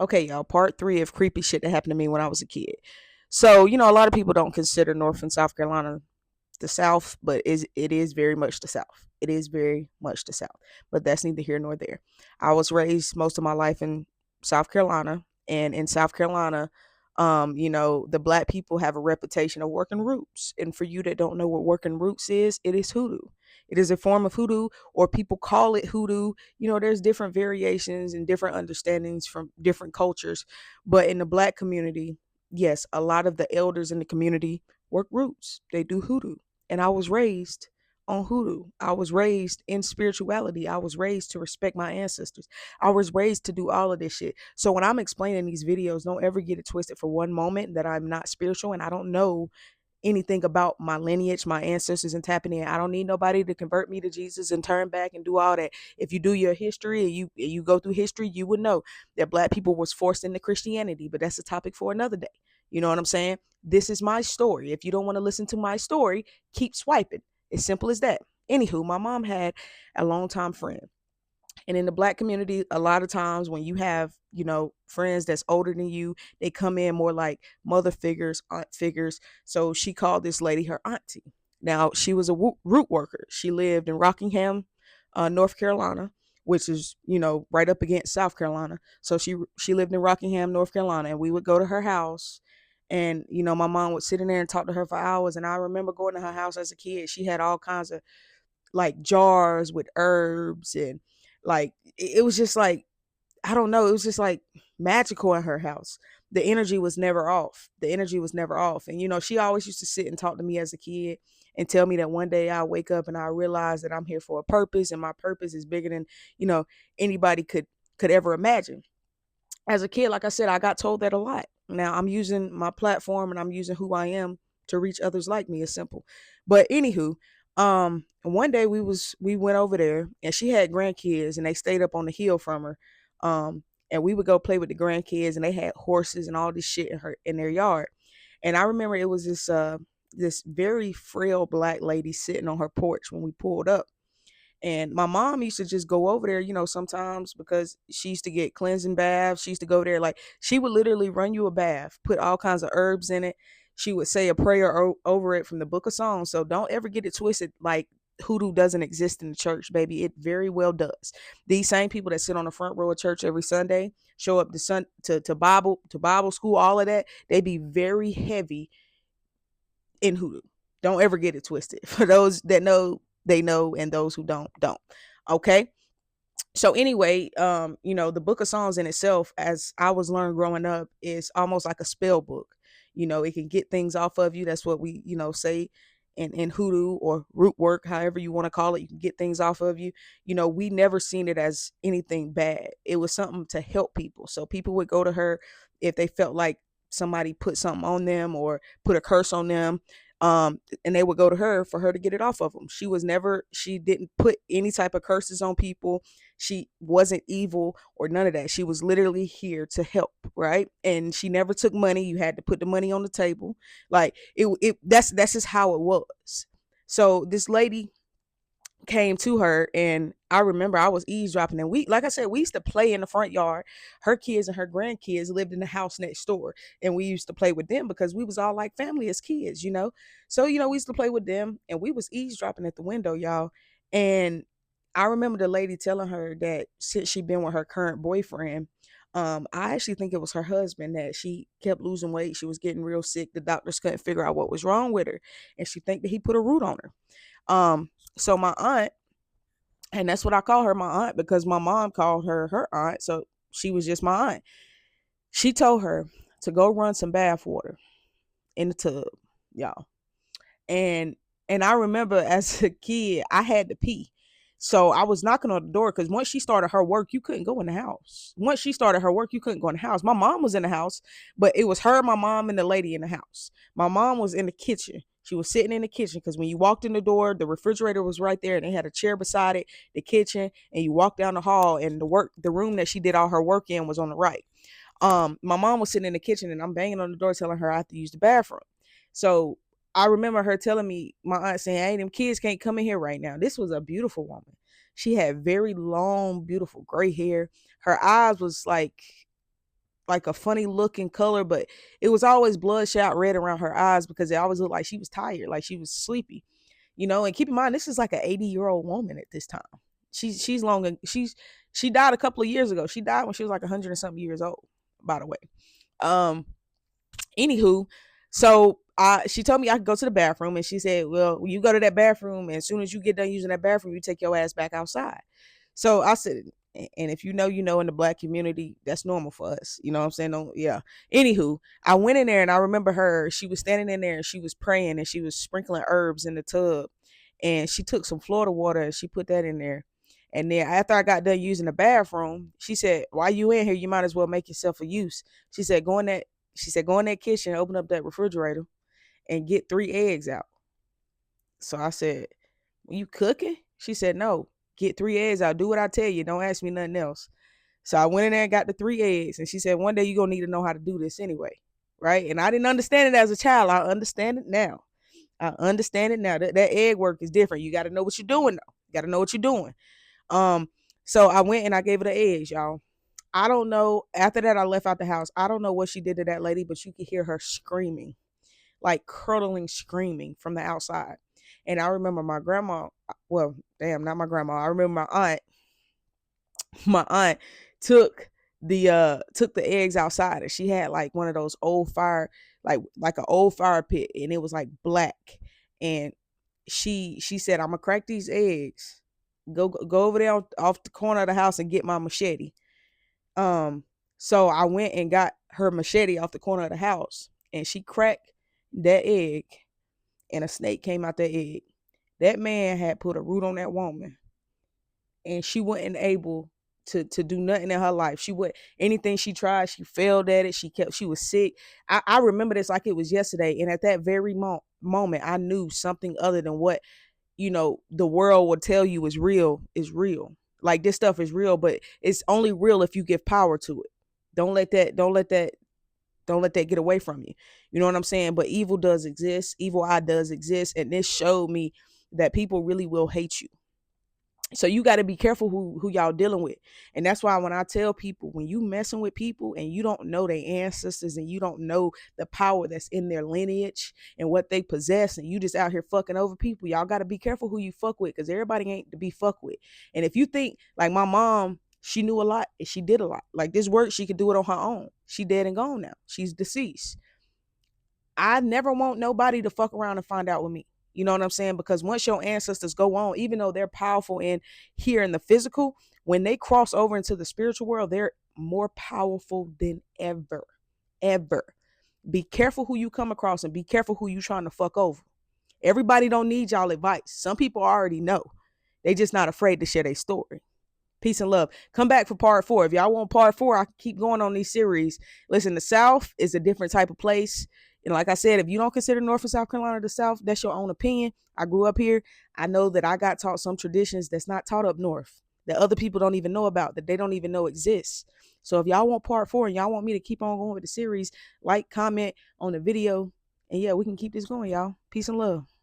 Okay, y'all, part three of creepy shit that happened to me when I was a kid. So, a lot of people don't consider North and South Carolina the South, but it is very much the South. It is very much the South, but that's neither here nor there. I was raised most of my life in South Carolina, and in South Carolina, the black people have a reputation of working roots. And for you that don't know what working roots is, it is hoodoo. It is a form of hoodoo, or people call it hoodoo. There's different variations and different understandings from different cultures, but in the black community, yes, a lot of the elders in the community work roots. They do hoodoo. And I was raised on hoodoo. I was raised in spirituality. I was raised to respect my ancestors. I was raised to do all of this shit. So when I'm explaining these videos, don't ever get it twisted for one moment that I'm not spiritual and I don't know anything about my lineage, my ancestors, and tapping in. I don't need nobody to convert me to Jesus and turn back and do all that. If you do your history and you go through history, you would know that black people was forced into Christianity, but that's a topic for another day. You know what I'm saying? This is my story. If you don't want to listen to my story, keep swiping. As simple as that. Anywho, my mom had a longtime friend, and in the black community, a lot of times when you have, friends that's older than you, they come in more like mother figures, aunt figures. So she called this lady her auntie. Now, she was a root worker. She lived in Rockingham, North Carolina, which is, right up against South Carolina. So she lived in Rockingham, North Carolina, and we would go to her house. And, my mom would sit in there and talk to her for hours. And I remember going to her house as a kid. She had all kinds of like jars with herbs, and like it was just like, I don't know, it was just like magical in her house. The energy was never off. The energy was never off. And she always used to sit and talk to me as a kid and tell me that one day I'll wake up and I realize that I'm here for a purpose, and my purpose is bigger than, anybody could ever imagine. As a kid, like I said, I got told that a lot. Now I'm using my platform and I'm using who I am to reach others like me. It's simple. But anywho, one day we went over there and she had grandkids and they stayed up on the hill from her. And we would go play with the grandkids and they had horses and all this shit in their yard. And I remember it was this very frail black lady sitting on her porch when we pulled up. And my mom used to just go over there, sometimes because she used to get cleansing baths. She used to go there, like, she would literally run you a bath, put all kinds of herbs in it. She would say a prayer over it from the book of Songs. So don't ever get it twisted like hoodoo doesn't exist in the church, baby. It very well does. These same people that sit on the front row of church every Sunday, show up to Bible school, all of that, they be very heavy in hoodoo. Don't ever get it twisted. For those that know, they know, and those who don't. Okay. So anyway, the book of Songs in itself, as I was learned growing up, is almost like a spell book. It can get things off of you. That's what we, say in hoodoo or root work, however you want to call it. You can get things off of you. We never seen it as anything bad. It was something to help people. So people would go to her if they felt like somebody put something on them or put a curse on them. And they would go to her for her to get it off of them. She didn't put any type of curses on people. She wasn't evil or none of that. She was literally here to help, right? And she never took money. You had to put the money on the table. Like that's just how it was. So this lady came to her, and I remember I was eavesdropping, and we, like I said, we used to play in the front yard. Her kids and her grandkids lived in the house next door, and we used to play with them because we was all like family as kids. So we used to play with them, and we was eavesdropping at the window, y'all. And I remember the lady telling her that since she'd been with her current boyfriend, I actually think it was her husband, that she kept losing weight. She was getting real sick. The doctors couldn't figure out what was wrong with her, and she think that he put a root on her. So my aunt, and that's what I call her, my aunt, because my mom called her her aunt, so she was just my aunt. She told her to go run some bath water in the tub, y'all. And I remember as a kid, I had to pee. So I was knocking on the door because once she started her work, you couldn't go in the house. Once she started her work, you couldn't go in the house. My mom was in the house, but it was her, my mom, and the lady in the house. My mom was in the kitchen. She was sitting in the kitchen because when you walked in the door, the refrigerator was right there and they had a chair beside it, the kitchen, and you walked down the hall and the room that she did all her work in was on the right. My mom was sitting in the kitchen and I'm banging on the door telling her I have to use the bathroom. So I remember her telling me, my aunt saying, "Hey, them kids can't come in here right now." This was a beautiful woman. She had very long, beautiful gray hair. Her eyes was like like a funny looking color, but it was always bloodshot red around her eyes because it always looked like she was tired, like she was sleepy. And keep in mind this is like an 80-year-old woman at this time. She died a couple of years ago. She died when she was like 100 and something years old, by the way. Um Anywho, so she told me I could go to the bathroom, and she said, "Well, you go to that bathroom, and as soon as you get done using that bathroom, you take your ass back outside." So I said, and if in the black community, that's normal for us. You know what I'm saying? Don't, yeah. Anywho, I went in there, and I remember her. She was standing in there, and she was praying, and she was sprinkling herbs in the tub, and she took some Florida water and she put that in there. And then after I got done using the bathroom, she said, "While you in here, you might as well make yourself a use." She said, go in that kitchen, open up that refrigerator, and get 3 eggs out. So I said, "You cooking?" She said, "No, get 3 eggs out. Do what I tell you. Don't ask me nothing else." So I went in there and got the 3 eggs. And she said, "One day you're going to need to know how to do this anyway." Right. And I didn't understand it as a child. I understand it now. That egg work is different. You got to know what you're doing, though. You got to know what you're doing. So I went and I gave her the eggs, y'all. I don't know. After that, I left out the house. I don't know what she did to that lady, but you could hear her screaming, like curdling screaming from the outside. And I remember my grandma, well, damn, not my grandma. I remember my aunt. My aunt took the eggs outside, and she had like one of those old fire, like an old fire pit, and it was like black. And she said, "I'm gonna crack these eggs. Go over there off the corner of the house and get my machete." Um, so I went and got her machete off the corner of the house, and she cracked that egg, and a snake came out that egg. That man had put a root on that woman, and she wasn't able to do nothing in her life. She would anything she tried, she failed at it. She was sick. I remember this like it was yesterday, and at that very moment, I knew something other than what the world will tell you is real is real. Like this stuff is real, but it's only real if you give power to it. Don't let that get away from you. You know what I'm saying? But evil does exist. Evil eye does exist, and this showed me that people really will hate you. So you got to be careful who y'all dealing with. And that's why when I tell people, when you messing with people and you don't know their ancestors and you don't know the power that's in their lineage and what they possess, and you just out here fucking over people, y'all got to be careful who you fuck with, because everybody ain't to be fucked with. And if you think like my mom, she knew a lot and she did a lot. Like this work, she could do it on her own. She dead and gone now. She's deceased. I never want nobody to fuck around and find out with me. You know what I'm saying? Because once your ancestors go on, even though they're powerful in here in the physical, when they cross over into the spiritual world, they're more powerful than ever. Ever. Be careful who you come across, and be careful who you trying to fuck over. Everybody don't need y'all advice. Some people already know. They just not afraid to share their story. Peace and love. Come back for part 4. If y'all want part 4, I can keep going on these series. Listen, the South is a different type of place. And like I said, if you don't consider North and South Carolina the South, that's your own opinion. I grew up here. I know that I got taught some traditions that's not taught up north, that other people don't even know about, that they don't even know exists. So if y'all want part 4 and y'all want me to keep on going with the series, like, comment on the video. And yeah, we can keep this going, y'all. Peace and love.